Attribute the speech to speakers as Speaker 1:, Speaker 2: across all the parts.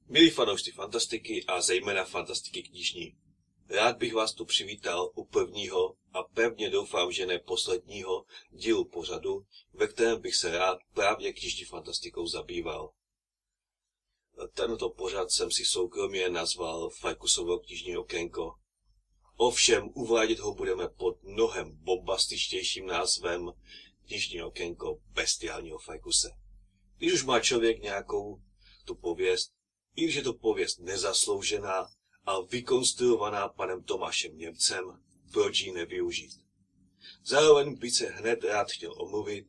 Speaker 1: Milí fanoušci fantastiky a zejména fantastiky knižní, rád bych vás tu přivítal u prvního a pevně doufám, že ne posledního dílu pořadu, ve kterém bych se rád právě knižní fantastikou zabýval. Tento pořad jsem si soukromě nazval Fajkusovo knižní okénko. Ovšem uvádět ho budeme pod mnohem bombastičtějším názvem Knižní okénko bestiálního Fajkuse. Když už má člověk nějakou tu pověst, i když je to pověst nezasloužená a vykonstruovaná panem Tomášem Němcem, proč ji nevyužít? Zároveň bych se hned rád chtěl omluvit,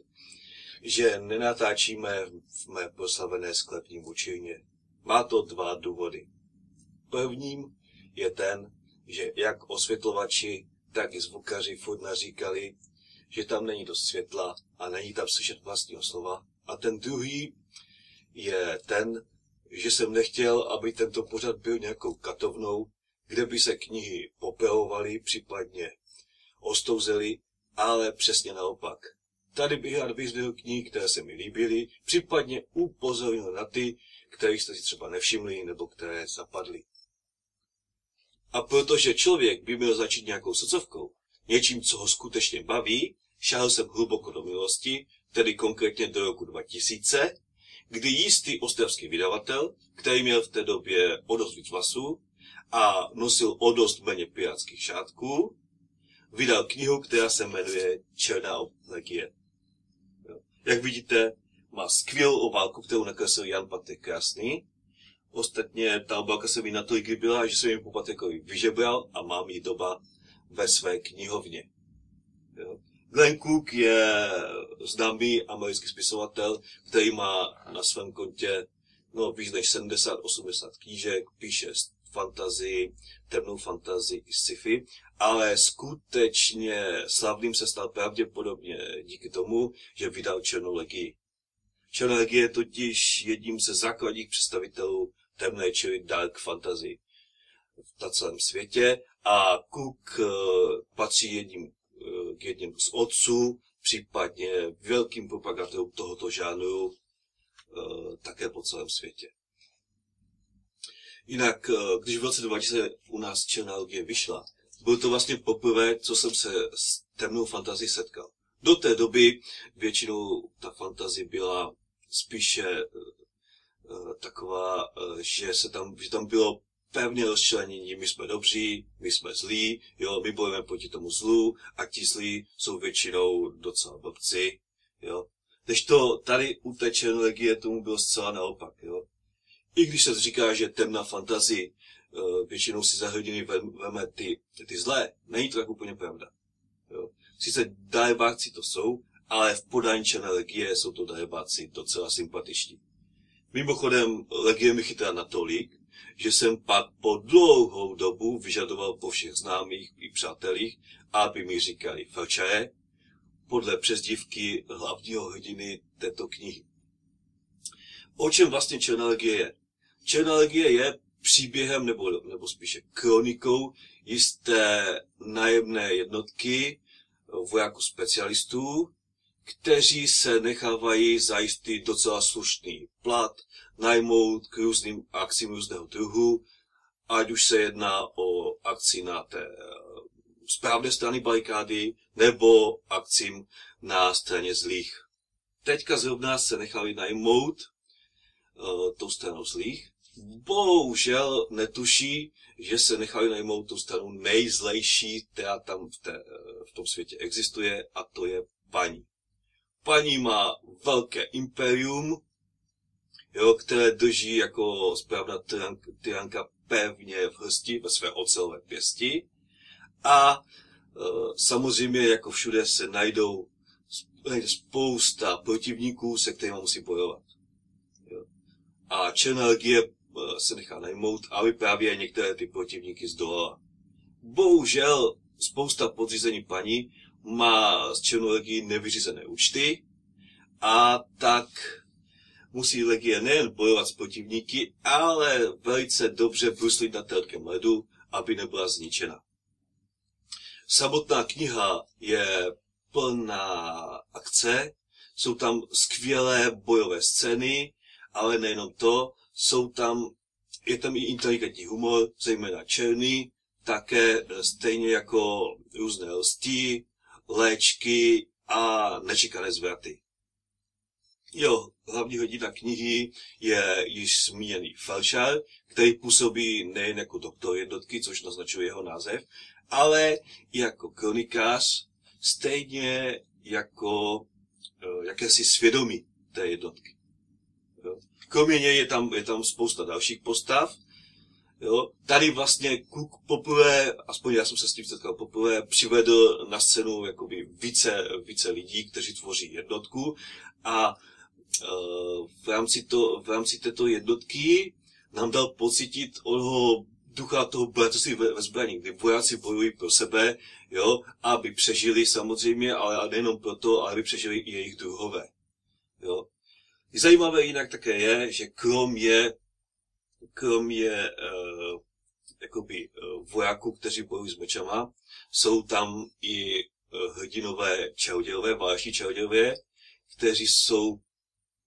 Speaker 1: že nenatáčíme v mé proslavené sklepní vučírně. Má to dva důvody. Prvním je ten, že jak osvětlovači, tak i zvukaři furt naříkali, že tam není dost světla a není tam slyšet vlastního slova. A ten druhý je ten, že jsem nechtěl, aby tento pořad byl nějakou katovnou, kde by se knihy popelovaly, případně ostouzely, ale přesně naopak. Tady bych rád vyzdvihl knihy, které se mi líbily, případně upozornil na ty, kterých jste si třeba nevšimli nebo které zapadly. A protože člověk by měl začít nějakou srdcovkou, něčím, co ho skutečně baví, šáhl jsem hluboko do minulosti, tedy konkrétně do roku 2000, kdy jistý ostravský vydavatel, který měl v té době o dost víc vlasů a nosil o dost méně pirátských šátků, vydal knihu, která se jmenuje Černá legie. Jak vidíte, má skvělou obálku, kterou nakreslil Jan Patrik Krásný. Ostatně ta obálka se mi natolik líbila, že jsem ji po Patrikovi vyžebral a mám ji doma ve své knihovně. Glenn Cook je známý americký spisovatel, který má na svém kontě víc než 70-80 knížek, píše fantazii, temnou fantazii i sci-fi, ale skutečně slavným se stal pravděpodobně díky tomu, že vydal Černou legii. Černá legie je totiž jedním ze základních představitelů temné, čili dark fantasy na celém světě a Cook patří k jedním z otců, případně velkým propagátorům tohoto žánru také po celém světě. Jinak, když v roce 2000 u nás Černá legie vyšla, bylo to vlastně poprvé, co jsem se s temnou fantazí setkal. Do té doby většinou ta fantazie byla spíše taková, že tam bylo pevně rozčlenění, my jsme dobří, my jsme zlí, jo, my bojujeme proti tomu zlu a ti zlí jsou většinou docela blbci, jo. Kdežto tady u té Černé legie tomu bylo zcela naopak, jo. I když se říká, že temná fantazie většinou si za hrdiny veme ty zlé, není to tak úplně pravda, jo. Sice darebáci to jsou, ale v podání Černé legie jsou to darebáci docela sympatiční. Mimochodem, legie mi chytá natolik, že jsem pak po dlouhou dobu vyžadoval po všech známých i přátelích, aby mi říkali Felčare, podle přezdívky hlavního hrdiny této knihy. O čem vlastně Černá legie je? Černá legie je příběhem nebo spíše kronikou jisté nájemné jednotky vojáků specialistů, kteří se nechávají za jistý docela slušný plat najmout k různým akcím různého druhu, ať už se jedná o akci na té správné strany barikády, nebo akcím na straně zlých. Teďka zrovna se nechali najmout tou stranou zlých. Bohužel netuší, že se nechali najmout tou stranou nejzlejší, která tam v tom světě existuje, a to je paní. Paní má velké impérium, jo, které drží jako správná tyranka pevně v hrsti ve své ocelové pěsti. A samozřejmě jako všude se najde spousta protivníků, se kterými musí bojovat. Jo. A Černá legie se nechá najmout, aby právě některé ty protivníky zdolala. Bohužel spousta podřízení paní má z Černou legii nevyřízené účty a tak musí legie nejen bojovat s protivníky, ale velice dobře bruslit na tenkem ledu, aby nebyla zničena. Samotná kniha je plná akce, jsou tam skvělé bojové scény, ale nejenom to, jsou tam je tam i inteligentní humor, zejména černý, také stejně jako různé lstí, léčky a nečekané zvraty. Jo, hlavní hrdina knihy je již zmíněný felšar, který působí nejen jako doktor jednotky, což naznačuje jeho název, ale i jako kronikář, stejně jako jakési svědomí té jednotky. Jo. Kromě něj je tam spousta dalších postav. Jo. Tady vlastně Cook poprvé, aspoň já jsem se s tím setkal poprvé, přivedl na scénu jakoby více lidí, kteří tvoří jednotku a v rámci této jednotky nám dal pocítit onoho ducha toho bratrství ve zbraní, kdy vojáci bojují pro sebe, jo, aby přežili samozřejmě, ale nejenom proto, ale aby přežili i jejich druhové. Jo. Zajímavé jinak také je, že kromě vojáků, kteří bojují s mečama, jsou tam i hrdinové čarodějové, váleční čarodějové, kteří jsou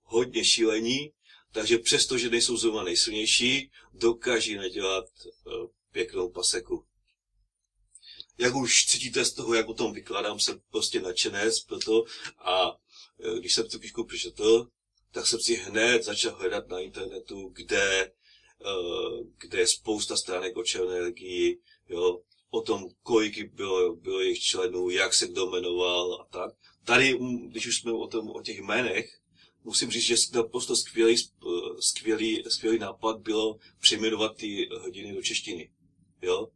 Speaker 1: hodně šílení, takže přesto, že nejsou zrovna nejsilnější, dokáží nadělat pěknou paseku. Jak už cítíte z toho, jak o tom vykládám, jsem prostě nadšenec proto a když jsem tu knížku přečetl, tak jsem si hned začal hledat na internetu, kde je spousta stránek o černé legii, jo, o tom, kolik bylo jejich členů, jak se kdo jmenoval a tak. Tady, když už jsme o těch jménech, musím říct, že naprosto skvělý nápad bylo přejmenovat ty hrdiny do češtiny. Jo?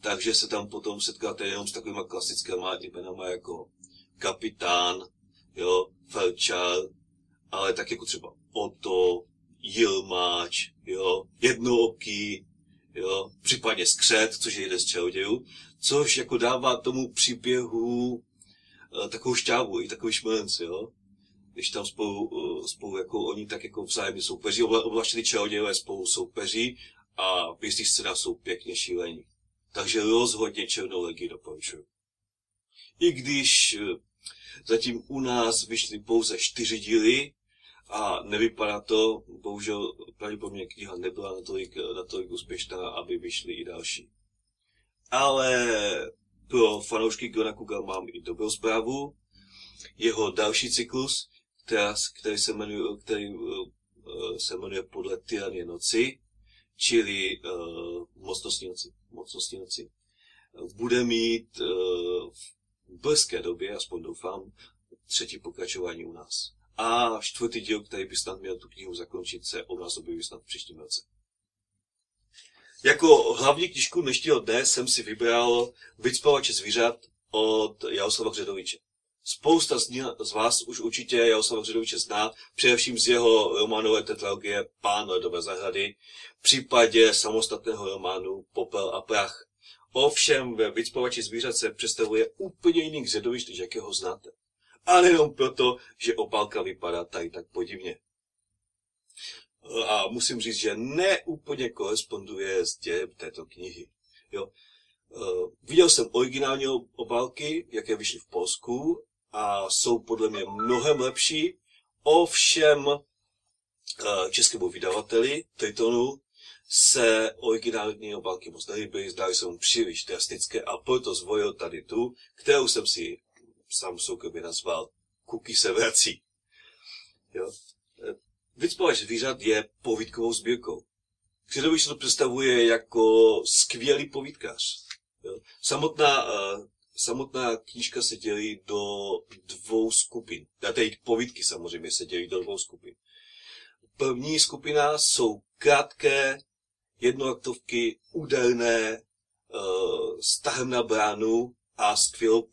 Speaker 1: Takže se tam potom setkáte jenom s takovýma klasickýma jménama jako kapitán, jo, felčar, ale tak jako třeba Otto, Jilmáč, jo, Jednooký, jo, případně Skřet, což je jeden z čarodějů, což jako dává tomu příběhu takovou šťávu i takový šmrnc, jo. Když tam spolu jako oni tak jako vzájemně soupeří, obzvláště ty čarodějové spolu soupeří a v jistých scénách jsou pěkně šílení. Takže rozhodně černou legii doporučuji. I když zatím u nás vyšly pouze 4 díly a nevypadá to, bohužel pravděpodobně kniha nebyla natolik úspěšná, aby vyšly i další. Ale pro fanoušky Glena Cooka mám i dobrou zprávu. Jeho další cyklus, který se jmenuje Podle tyranie noci, čili mocnostní noci, bude mít v brzké době, aspoň doufám, 3. pokračování u nás. A 4. díl, který by snad měl tu knihu zakončit, se u nás objeví snad v příštím roce. Jako hlavní knížku dnešního dne jsem si vybral Vycpavače zvířat od Jaroslava Hředoviče. Spousta z vás už určitě Jaroslava Hředoviče zná, především z jeho románové tetralogie Pán ledové zahrady, v případě samostatného románu Popel a prach. Ovšem ve Vycpavači zvířat se představuje úplně jiný Hředovič, než jakého znáte. A nejenom proto, že opálka vypadá tady tak podivně. A musím říct, že neúplně koresponduje s dějem této knihy. Jo. Viděl jsem originální obálky, jaké vyšly v Polsku a jsou podle mě mnohem lepší. Ovšem českému vydavateli Tritonu se originální obálky moc nelíbily, zdály se mu příliš drastické a proto zvolil tady tu, kterou jsem si sám soukromně nazval Kuky se vrací. Jo. Vycpavač zvířat je povídkovou sbírkou. Hředovič to představuje jako skvělý povídkař. Jo. Samotná knížka se dělí do 2 skupin. Tedy povídky samozřejmě se dělí do 2 skupin. První skupina jsou krátké, jednoaktovky, úderné, s tahem na bránu a skvělou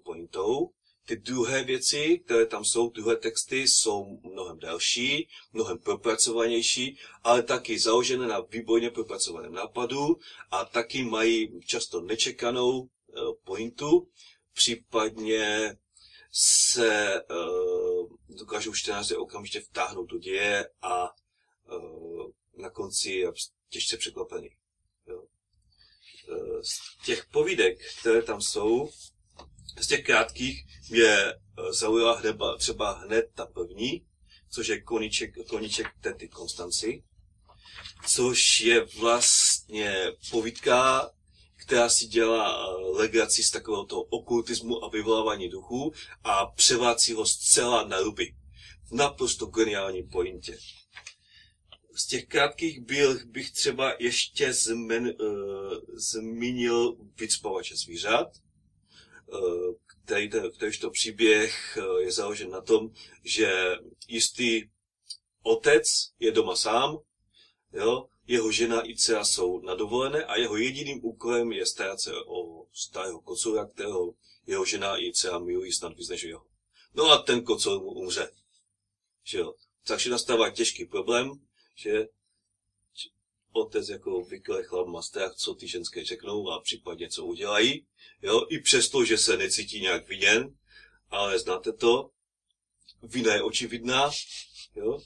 Speaker 1: pointou. Ty druhé věci, které tam jsou, druhé texty, jsou mnohem delší, mnohem propracovanější, ale taky založené na výborně propracovaném nápadu a taky mají často nečekanou pointu, případně se dokážou čtenáře okamžitě vtáhnout do děje a na konci je těžce překvapený. Jo. Z těch povídek, které tam jsou, z těch krátkých mě zaujala třeba hned ta první, což je koníček tety Konstanci. což je vlastně povídka, která si dělá legraci z takového toho okultismu a vyvolávání duchů a převádí ho zcela na ruby. Naprosto geniální pointě. Z těch krátkých bych třeba ještě zmínil Vycpavače zvířat, kterýžto příběh je založen na tom, že jistý otec je doma sám, jo, jeho žena i dcera jsou na dovolené a jeho jediným úkolem je starat se o starého kocoura, kterého jeho žena i dcera milují snad víc než jeho. No a ten kocour mu umře. Že jo. Takže nastává těžký problém, že otec jako obvykle chlap má strach, co ty ženské řeknou a případně co udělají. Jo. I přesto, že se necítí nějak viněn, ale znáte to, vina je očividná, jo.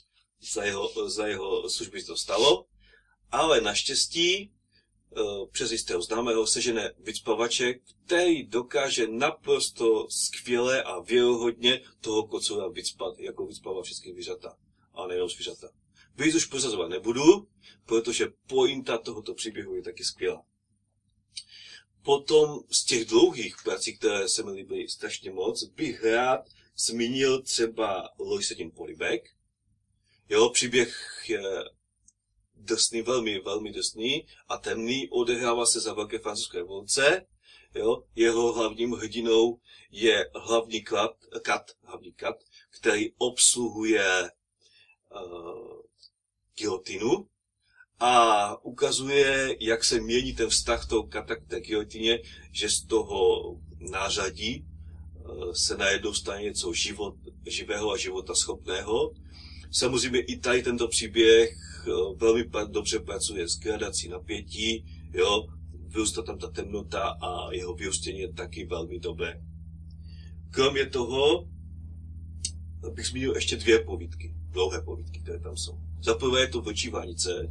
Speaker 1: Za jeho služby to stalo. Ale naštěstí přes jistého známého sežene vycpavače, který dokáže naprosto skvěle a věrohodně toho kocoura vycpat, jako vycpává všechny zvířata. A nejenom zvířata. Víc už prozazovat nebudu, protože pointa tohoto příběhu je taky skvělá. Potom z těch dlouhých prací, které se mi líbily strašně moc, bych rád zmínil třeba Loisetin polibek. Jeho příběh je drsný, velmi, velmi drsný a temný, odehrává se za velké francouzské revoluce. Jo? Jeho hlavním hrdinou je hlavní kat, který obsluhuje gilotinu a ukazuje, jak se mění ten vztah toho kata k té gilotině, že z toho nářadí se najednou stane něco živého a životaschopného. Samozřejmě i tady tento příběh velmi dobře pracuje s gradací napětí, jo, vyrůstá tam ta temnota a jeho vyústění je taky velmi dobré. Kromě toho bych zmínil ještě dvě povídky, dlouhé povídky, které tam jsou. Za prvé je to Vlčí vanice,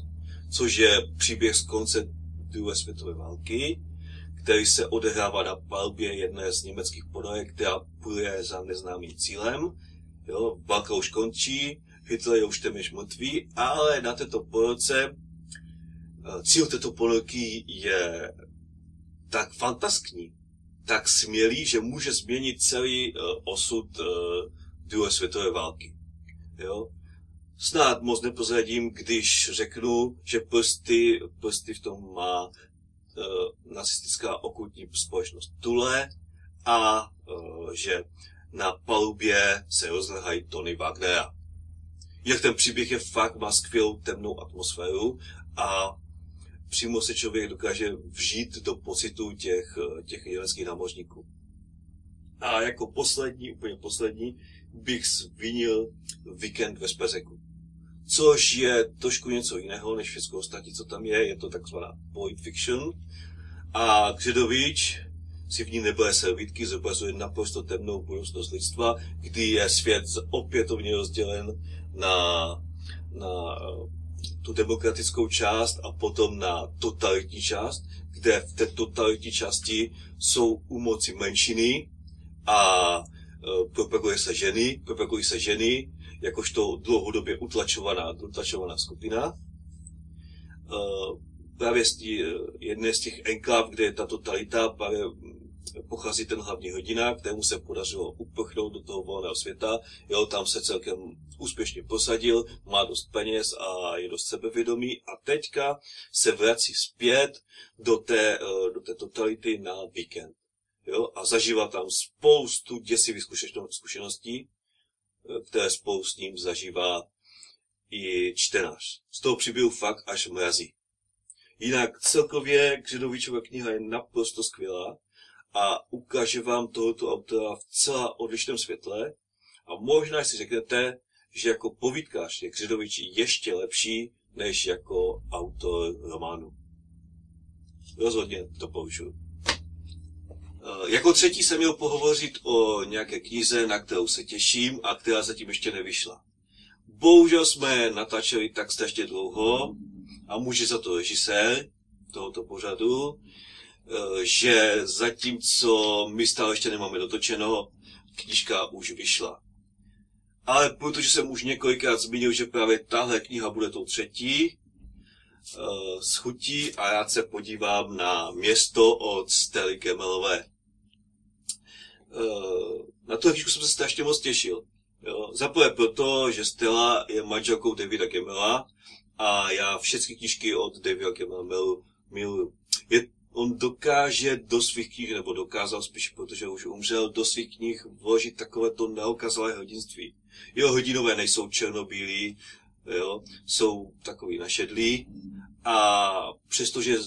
Speaker 1: což je příběh z konce druhé světové války, který se odehrává na palbě jedné z německých ponorek, která půjde za neznámým cílem. Jo, válka už končí, Hitler je už téměř mrtvý, ale na této ponorce cíl této ponorky je tak fantaskní, tak smělý, že může změnit celý osud druhé světové války. Jo? Snad moc neprozradím, když řeknu, že prsty v tom má nacistická okultní společnost Thule a že na palubě se rozlehají tony Wagnera. Jak ten příběh je fakt, má skvělou temnou atmosféru a přímo se člověk dokáže vžít do pocitu těch německých námořníků. A jako poslední, úplně poslední, bych zmínil Víkend ve Spezeku. Což je trošku něco jiného, než všechno ostatní, co tam je takzvaná point fiction. A Křidovič si v ní nebyly servítky, zobrazuje naprosto temnou budoucnost lidstva, kdy je svět opětovně rozdělen na tu demokratickou část a potom na totalitní část, kde v té totalitní části jsou u moci menšiny a propagují se ženy, jakožto dlouhodobě utlačovaná skupina. Právě z jedné z těch enklav, kde je ta totalita, právě pochází ten hlavní hrdina, kterému se podařilo uprchnout do toho volného světa. Jo, tam se celkem úspěšně prosadil, má dost peněz a je dost sebevědomý a teďka se vrací zpět do té totality na víkend. Jo, a zažívá tam spoustu děsivých zkušeností, které spolu s ním zažívá i čtenář. Z toho příběhu fakt až mrazí. Jinak celkově Křidovičova kniha je naprosto skvělá a ukáže vám tohoto autora v celá odlišném světle a možná si řeknete, že jako povídkář je Křidovič ještě lepší než jako autor románu. Rozhodně to použiju. Jako třetí jsem měl pohovořit o nějaké knize, na kterou se těším a která zatím ještě nevyšla. Bohužel jsme natáčeli tak strašně dlouho a může za to režisér tohoto pořadu, že zatímco my stále ještě nemáme dotočeno, knížka už vyšla. Ale protože jsem už několikrát zmínil, že právě tahle kniha bude tou třetí, s chutí a rád se podívám na Město od Stelly Gemelové. Na tu knížku jsem se strašně moc těšil. Zaprvé proto, že Stella je manželkou Davida Gemela a já všechny knížky od Davida Gemela miluju. On dokáže do svých knih, nebo dokázal spíš, protože už umřel, do svých knih vložit takovéto neokazalé hrdinství. Jeho hrdinové nejsou černobílí, jsou takový našedlí a přestože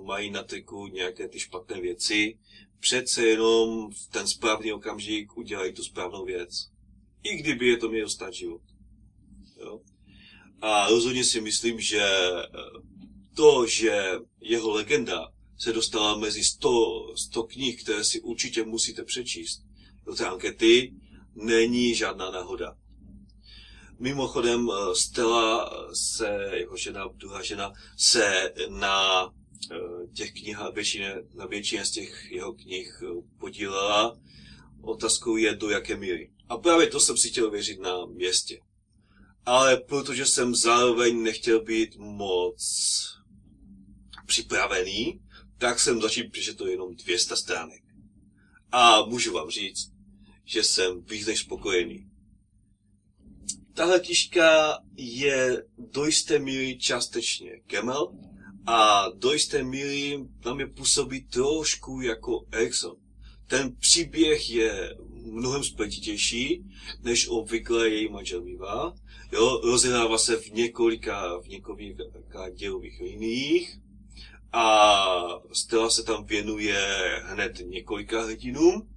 Speaker 1: mají na triku nějaké ty špatné věci, přece jenom v ten správný okamžik udělají tu správnou věc. I kdyby je to mělo stát život. Jo? A rozhodně si myslím, že to, že jeho legenda se dostala mezi 100 knih, které si určitě musíte přečíst do té ankety, není žádná náhoda. Mimochodem, Stella se, jako žena, druhá žena, se na těch knihách, na většině z těch jeho knih podílela. Otázkou je, do jaké míry. A právě to jsem si chtěl věřit na Městě. Ale protože jsem zároveň nechtěl být moc připravený, tak jsem začal přečetl jenom 200 stránek. A můžu vám říct, že jsem víc než spokojený. Tahle knížka je do jisté míry částečně Gemel a do jisté míry na mě působí trošku jako Erikson. Ten příběh je mnohem spletitější, než obvykle její manžel mívá. Rozehrává se v několika dělových liniích a Stella se tam věnuje hned několika hrdinům.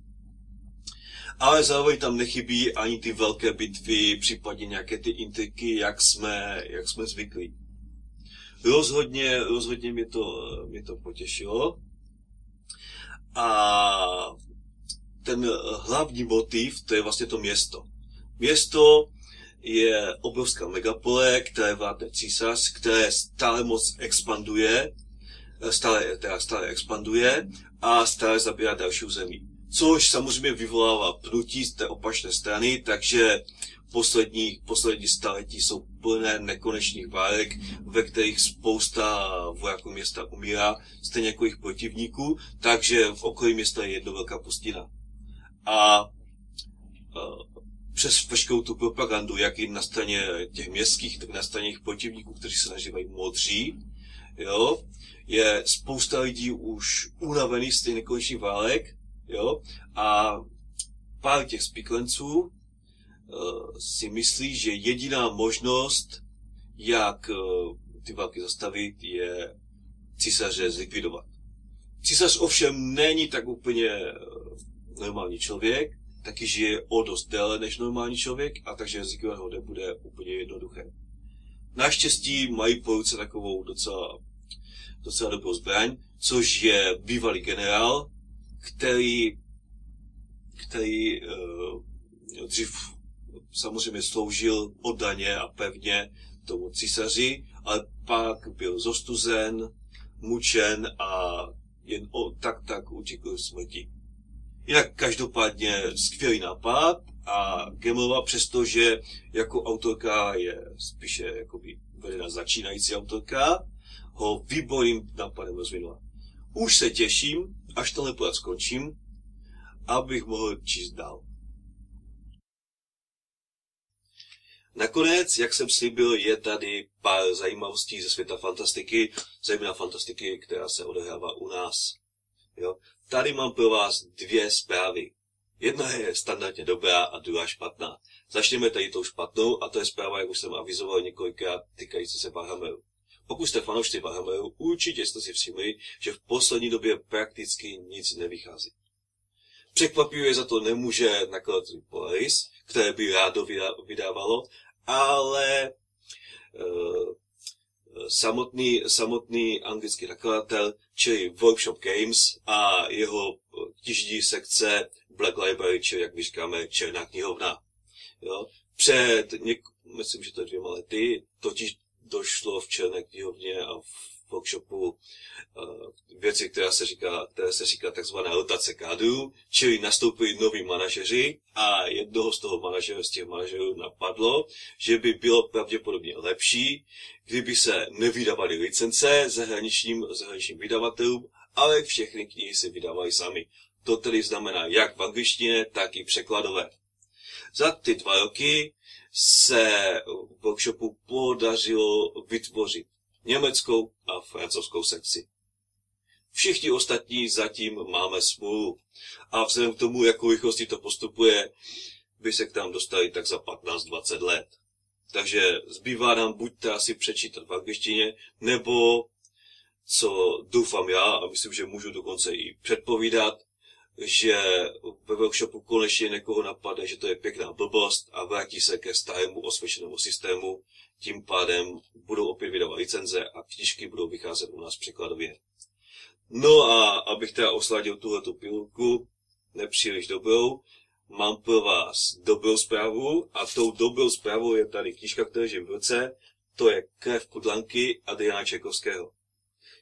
Speaker 1: Ale zároveň tam nechybí ani ty velké bitvy, případně nějaké ty intriky, jak jsme zvyklí. Rozhodně mě to potěšilo. A ten hlavní motiv, to je vlastně to město. Město je obrovská megapole, které vládne císař, které stále moc expanduje, stále expanduje a stále zabírá další území. Což samozřejmě vyvolává pnutí z té opačné strany, takže poslední staletí jsou plné nekonečných válek, ve kterých spousta vojáků města umírá, stejně jako jejich protivníků, takže v okolí města je jedna velká pustina. A přes veškerou tu propagandu, jak i na straně těch městských, tak na straně jejich protivníků, kteří se nazývají modří, je spousta lidí už unavených z těch nekonečných válek, a pár těch spiklenců si myslí, že jediná možnost, jak ty války zastavit, je císaře zlikvidovat. Císař ovšem není tak úplně normální člověk, taky žije o dost déle než normální člověk, a takže zlikvidovat ho nebude úplně jednoduché. Naštěstí mají po ruce takovou docela dobrou zbraň, což je bývalý generál, který dřív samozřejmě sloužil oddaně a pevně tomu císaři, ale pak byl zostuzen, mučen a jen tak utíkl smrti. Jinak každopádně skvělý nápad a Gemelová, přestože jako autorka je spíše jakoby vedena začínající autorka, ho výborným nápadem rozvinula. Už se těším, až tenhle pořad skončím, abych mohl číst dál. Nakonec, jak jsem slíbil, je tady pár zajímavostí ze světa fantastiky, zejména fantastiky, která se odehrává u nás. Tady mám pro vás 2 zprávy. Jedna je standardně dobrá a druhá špatná. Začněme tady tou špatnou a to je zpráva, jak už jsem avizoval několikrát, týkající se Warhammeru. Pokud jste fanoušci Warhammeru, určitě jste si všimli, že v poslední době prakticky nic nevychází. Překvapivě za to nemůže nakladatelství Polaris, které by rádo vydávalo, ale samotný anglický nakladatel, čili Workshop Games a jeho knižní sekce Black Library, čili jak my říkáme, Černá knihovna. Myslím, že to je 2 lety, totiž došlo v Černé knihovně a v workshopu věci, která se říká takzvaná rotace kádrů, čili nastoupili noví manažeři a jednoho z těch manažerů napadlo, že by bylo pravděpodobně lepší, kdyby se nevydavaly licence zahraničním vydavatelům, ale všechny knihy se vydávaly sami. To tedy znamená jak v angličtině, tak i překladové. Za ty 2 roky se workshopu podařilo vytvořit německou a francouzskou sekci. Všichni ostatní zatím máme smůlu. A vzhledem k tomu, jakou rychlostí to postupuje, by se k nám dostali tak za 15-20 let. Takže zbývá nám buď to asi přečítat v angličtině, nebo, co doufám já, a myslím, že můžu dokonce i předpovídat, že ve workshopu konečně někoho napadne, že to je pěkná blbost a vrátí se ke starému osvědčenému systému. Tím pádem budou opět vydávat licenze a knížky budou vycházet u nás překladově. No a abych teda osladil tuhletu pilulku, nepříliš dobrou, mám pro vás dobrou zprávu a tou dobrou zprávou je tady knížka, kterou držím v ruce, to je Krev Kudlanky Adriana Čajkovského.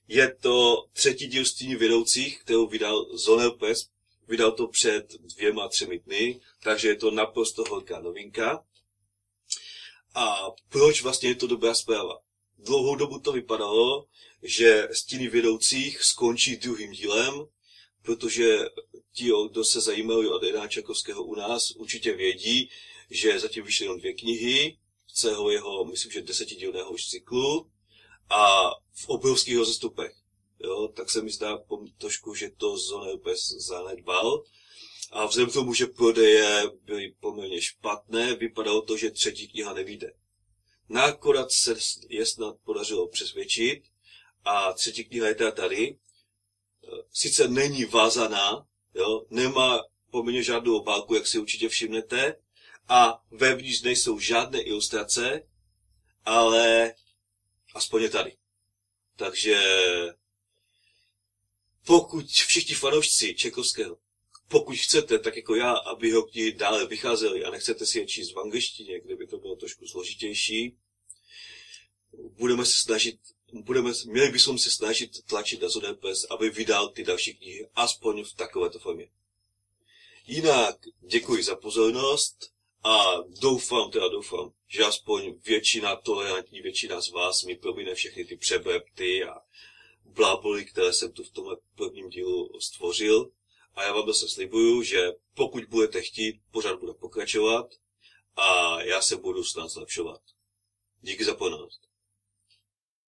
Speaker 1: Je to 3. díl Stíny vědoucích, kterou vydal Zonel Press, vydal to před 2-3 dny, takže je to naprosto horká novinka. A proč vlastně je to dobrá zpráva? Dlouhou dobu to vypadalo, že Stíny vědoucích skončí 2. dílem, protože ti, kdo se zajímali o Adriana Čajkovského u nás, určitě vědí, že zatím vyšly jen 2 knihy, celého jeho, myslím, že 10dílného cyklu a v obrovských rozestupech. Jo, tak se mi zdá trošku, že to Zonel Press zanedbal. A vzhledem k tomu, že prodeje byly poměrně špatné, vypadalo to, že 3. kniha nevyjde. Nakonec se je snad podařilo přesvědčit a 3. kniha je teda tady. Sice není vázaná, jo, nemá poměrně žádnou obálku, jak si určitě všimnete, a vevnitř nejsou žádné ilustrace, ale aspoň je tady. Takže pokud všichni fanoušci Čajkovského, pokud chcete, tak jako já, aby jeho knihy dále vycházely a nechcete si je číst v angličtině, kde by to bylo trošku složitější, měli bychom se snažit tlačit na Zonel Press, aby vydal ty další knihy, aspoň v takovéto formě. Jinak děkuji za pozornost a doufám, že aspoň tolerantní většina z vás mi promine všechny ty přebrepty a bláboly, které jsem tu v tomhle 1. dílu stvořil. A já vám zase slibuju, že pokud budete chtít, pořád bude pokračovat a já se budu snad zlepšovat. Díky za pozornost.